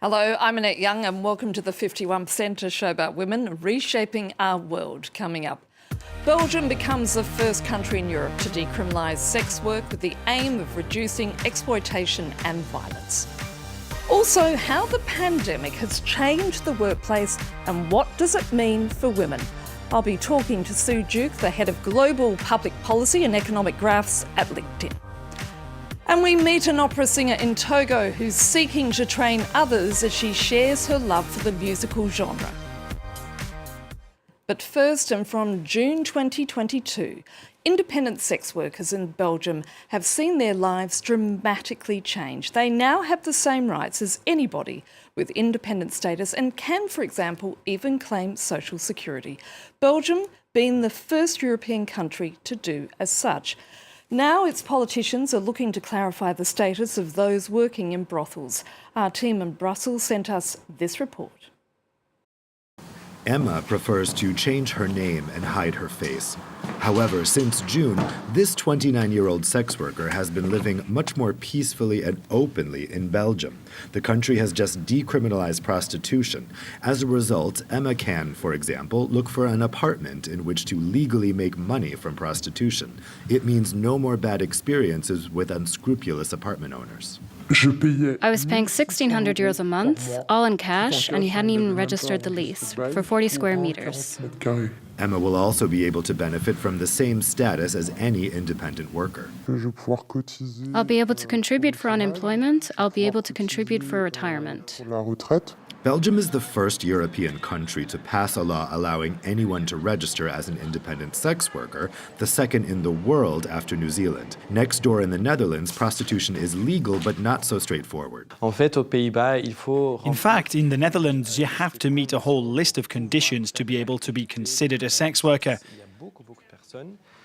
Hello, I'm Annette Young and welcome to the 51%, a show about women reshaping our world. Coming up, Belgium becomes the first country in Europe to decriminalise sex work with the aim of reducing exploitation and violence. Also, how the pandemic has changed the workplace and what does it mean for women. I'll be talking to Sue Duke, the head of Global Public Policy and Economic Graphs at LinkedIn. And we meet an opera singer in Togo who's seeking to train others as she shares her love for the musical genre. But first, and from June 2022, independent sex workers in Belgium have seen their lives dramatically change. They now have the same rights as anybody with independent status and can, for example, even claim social security. Belgium being the first European country to do as such. Now its politicians are looking to clarify the status of those working in brothels. Our team in Brussels sent us this report. Emma prefers to change her name and hide her face. However, since June, this 29-year-old sex worker has been living much more peacefully and openly in Belgium. The country has just decriminalized prostitution. As a result, Emma can, for example, look for an apartment in which to legally make money from prostitution. It means no more bad experiences with unscrupulous apartment owners. I was paying 1,600 euros a month, all in cash, and he hadn't even registered the lease, for 40 square meters. Emma will also be able to benefit from the same status as any independent worker. I'll be able to contribute for unemployment, I'll be able to contribute for retirement. Belgium is the first European country to pass a law allowing anyone to register as an independent sex worker, the second in the world after New Zealand. Next door in the Netherlands, prostitution is legal but not so straightforward. In fact, in the Netherlands, you have to meet a whole list of conditions to be able to be considered a sex worker.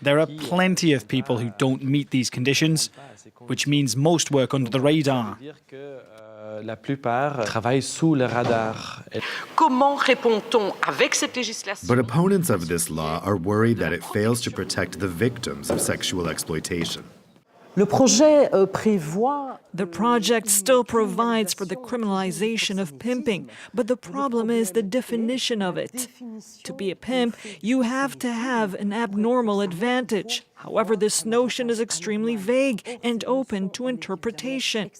There are plenty of people who don't meet these conditions, which means most work under the radar. But opponents of this law are worried that it fails to protect the victims of sexual exploitation. The project still provides for the criminalization of pimping, but the problem is the definition of it. To be a pimp, you have to have an abnormal advantage. However, this notion is extremely vague and open to interpretation.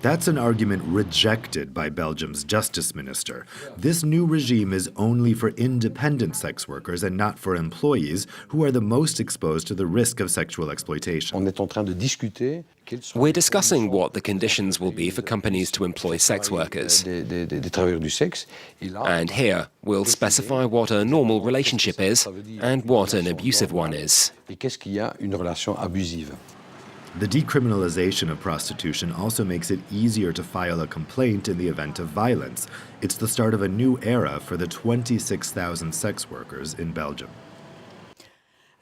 That's an argument rejected by Belgium's justice minister. This new regime is only for independent sex workers and not for employees who are the most exposed to the risk of sexual exploitation. We're discussing what the conditions will be for companies to employ sex workers. And here, we'll specify what a normal relationship is and what an abusive one is. The decriminalization of prostitution also makes it easier to file a complaint in the event of violence. It's the start of a new era for the 26,000 sex workers in Belgium.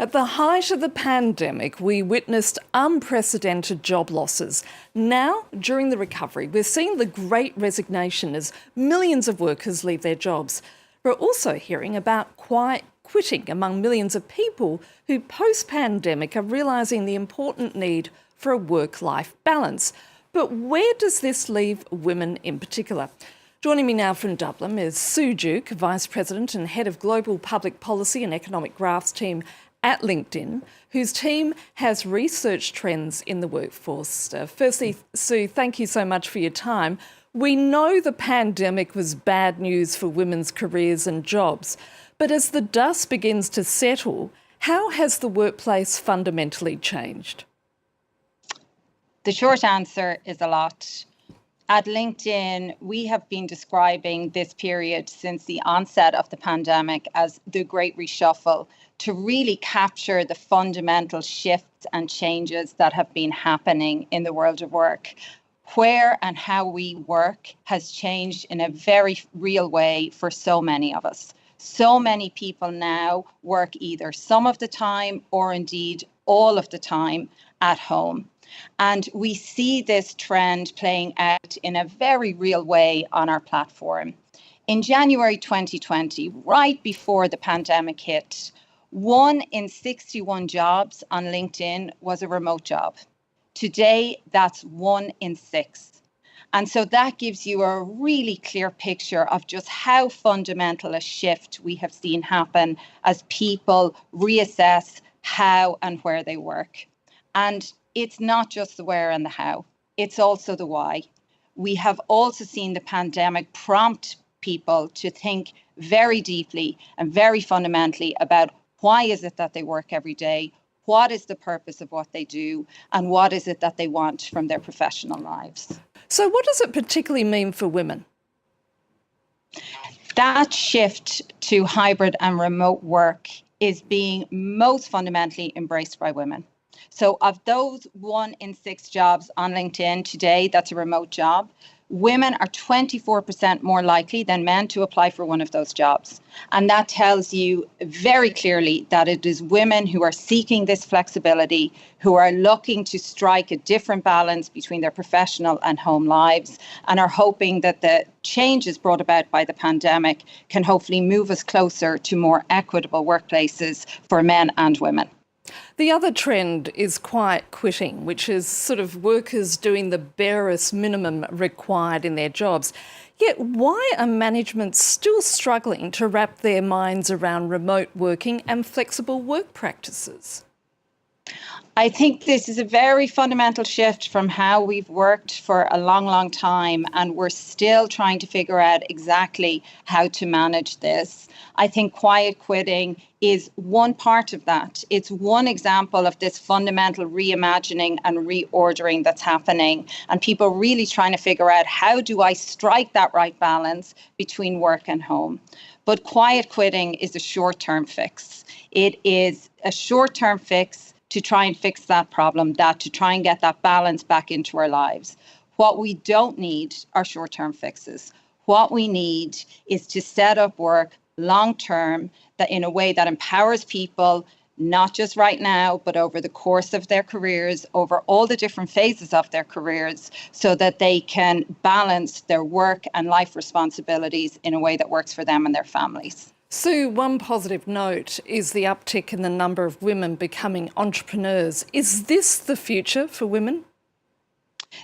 At the height of the pandemic, we witnessed unprecedented job losses. Now, during the recovery, we're seeing the great resignation as millions of workers leave their jobs. We're also hearing about quiet quitting among millions of people who post-pandemic are realising the important need for a work-life balance. But where does this leave women in particular? Joining me now from Dublin is Sue Duke, Vice President and Head of Global Public Policy and Economic Graphs team at LinkedIn, whose team has researched trends in the workforce. Firstly, Sue, thank you so much for your time. We know the pandemic was bad news for women's careers and jobs, but as the dust begins to settle, how has the workplace fundamentally changed? The short answer is a lot. At LinkedIn, we have been describing this period since the onset of the pandemic as the Great Reshuffle to really capture the fundamental shifts and changes that have been happening in the world of work. Where and how we work has changed in a very real way for so many of us. So many people now work either some of the time or indeed all of the time at home. And we see this trend playing out in a very real way on our platform. In January 2020, right before the pandemic hit, 1 in 61 jobs on LinkedIn was a remote job. Today, that's 1 in 6. And so that gives you a really clear picture of just how fundamental a shift we have seen happen as people reassess how and where they work. And it's not just the where and the how, it's also the why. We have also seen the pandemic prompt people to think very deeply and very fundamentally about why is it that they work every day, what is the purpose of what they do, and what is it that they want from their professional lives. So what does it particularly mean for women? That shift to hybrid and remote work is being most fundamentally embraced by women. So of those 1 in 6 jobs on LinkedIn today, that's a remote job, women are 24% more likely than men to apply for one of those jobs. And that tells you very clearly that it is women who are seeking this flexibility, who are looking to strike a different balance between their professional and home lives, and are hoping that the changes brought about by the pandemic can hopefully move us closer to more equitable workplaces for men and women. The other trend is quiet quitting, which is sort of workers doing the barest minimum required in their jobs. Yet why are managements still struggling to wrap their minds around remote working and flexible work practices? I think this is a very fundamental shift from how we've worked for a long, long time, and we're still trying to figure out exactly how to manage this. I think quiet quitting is one part of that. It's one example of this fundamental reimagining and reordering that's happening, and people really trying to figure out, how do I strike that right balance between work and home? But quiet quitting is a short-term fix. It is a short-term fix to try and fix that problem, to try and get that balance back into our lives. What we don't need are short-term fixes. What we need is to set up work long-term, that in a way that empowers people, not just right now, but over the course of their careers, over all the different phases of their careers, so that they can balance their work and life responsibilities in a way that works for them and their families. Sue, one positive note is the uptick in the number of women becoming entrepreneurs. Is this the future for women?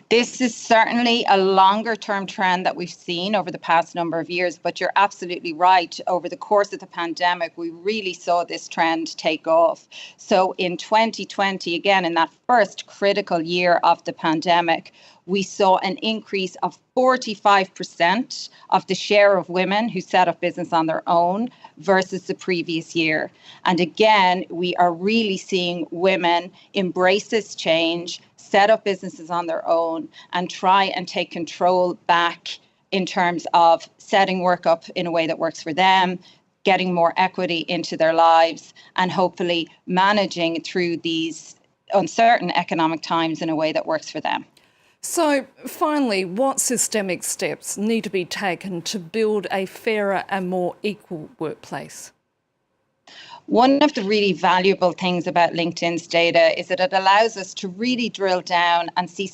This is certainly a longer term trend that we've seen over the past number of years, but you're absolutely right. Over the course of the pandemic, we really saw this trend take off. So in 2020, again, in that first critical year of the pandemic, we saw an increase of 45% of the share of women who set up business on their own versus the previous year. And again, we are really seeing women embrace this change, set up businesses on their own, and try and take control back in terms of setting work up in a way that works for them, getting more equity into their lives, and hopefully managing through these uncertain economic times in a way that works for them. So finally, what systemic steps need to be taken to build a fairer and more equal workplace? One of the really valuable things about LinkedIn's data is that it allows us to really drill down and see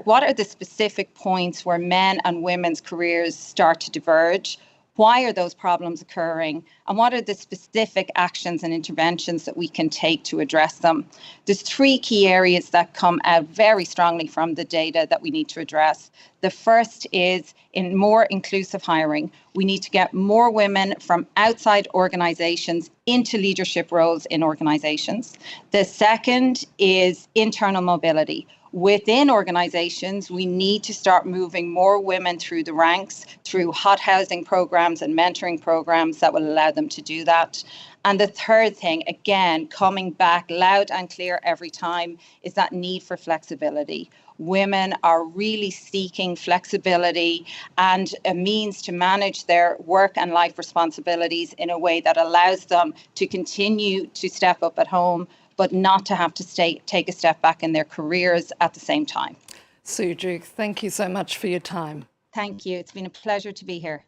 what are the specific points where men and women's careers start to diverge. Why are those problems occurring? And what are the specific actions and interventions that we can take to address them? There's 3 key areas that come out very strongly from the data that we need to address. The first is in more inclusive hiring. We need to get more women from outside organizations into leadership roles in organizations. The second is internal mobility. Within organizations, we need to start moving more women through the ranks through hot housing programs and mentoring programs that will allow them to do that. And the third thing, again, coming back loud and clear every time, is that need for flexibility. Women are really seeking flexibility and a means to manage their work and life responsibilities in a way that allows them to continue to step up at home, but not to have to take a step back in their careers at the same time. Sue Duke, thank you so much for your time. Thank you. It's been a pleasure to be here.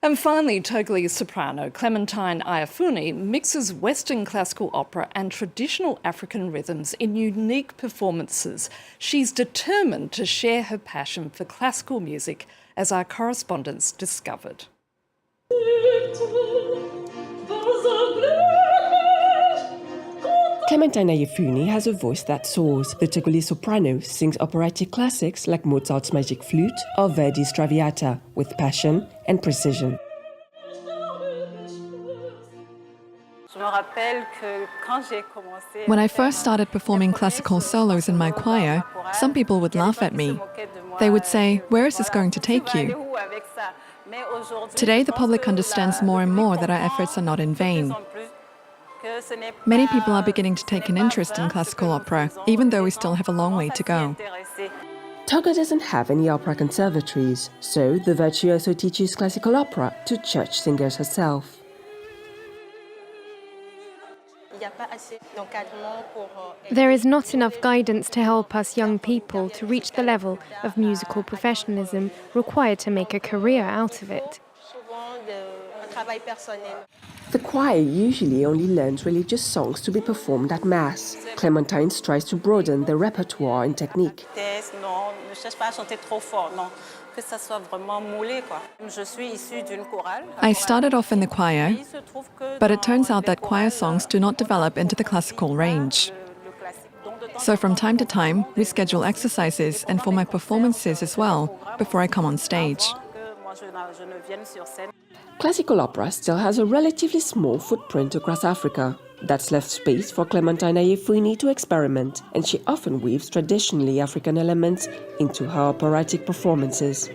And finally, Togolese soprano Clementine Iafuni mixes Western classical opera and traditional African rhythms in unique performances. She's determined to share her passion for classical music, as our correspondents discovered. Clementine Iafuni has a voice that soars. The Togolese soprano sings operatic classics like Mozart's Magic Flute or Verdi's Traviata with passion and precision. When I first started performing classical solos in my choir, some people would laugh at me. They would say, "Where is this going to take you?" Today, the public understands more and more that our efforts are not in vain. Many people are beginning to take an interest in classical opera, even though we still have a long way to go. Togo doesn't have any opera conservatories, so the virtuoso teaches classical opera to church singers herself. There is not enough guidance to help us young people to reach the level of musical professionalism required to make a career out of it. The choir usually only learns religious songs to be performed at Mass. Clementine tries to broaden the repertoire and technique. I started off in the choir, but it turns out that choir songs do not develop into the classical range. So from time to time, we schedule exercises and for my performances as well, before I come on stage. Classical opera still has a relatively small footprint across Africa. That's left space for Clementine Iafuni to experiment, and she often weaves traditionally African elements into her operatic performances.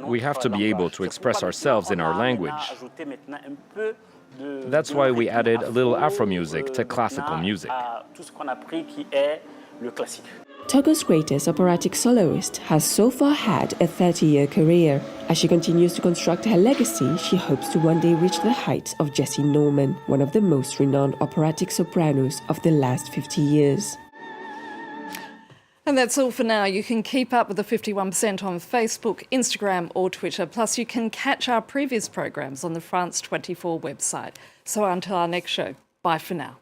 We have to be able to express ourselves in our language. That's why we added a little Afro music to classical music. Togo's greatest operatic soloist has so far had a 30-year career. As she continues to construct her legacy, she hopes to one day reach the heights of Jessie Norman, one of the most renowned operatic sopranos of the last 50 years. And that's all for now. You can keep up with the 51% on Facebook, Instagram or Twitter. Plus, you can catch our previous programs on the France 24 website. So until our next show, bye for now.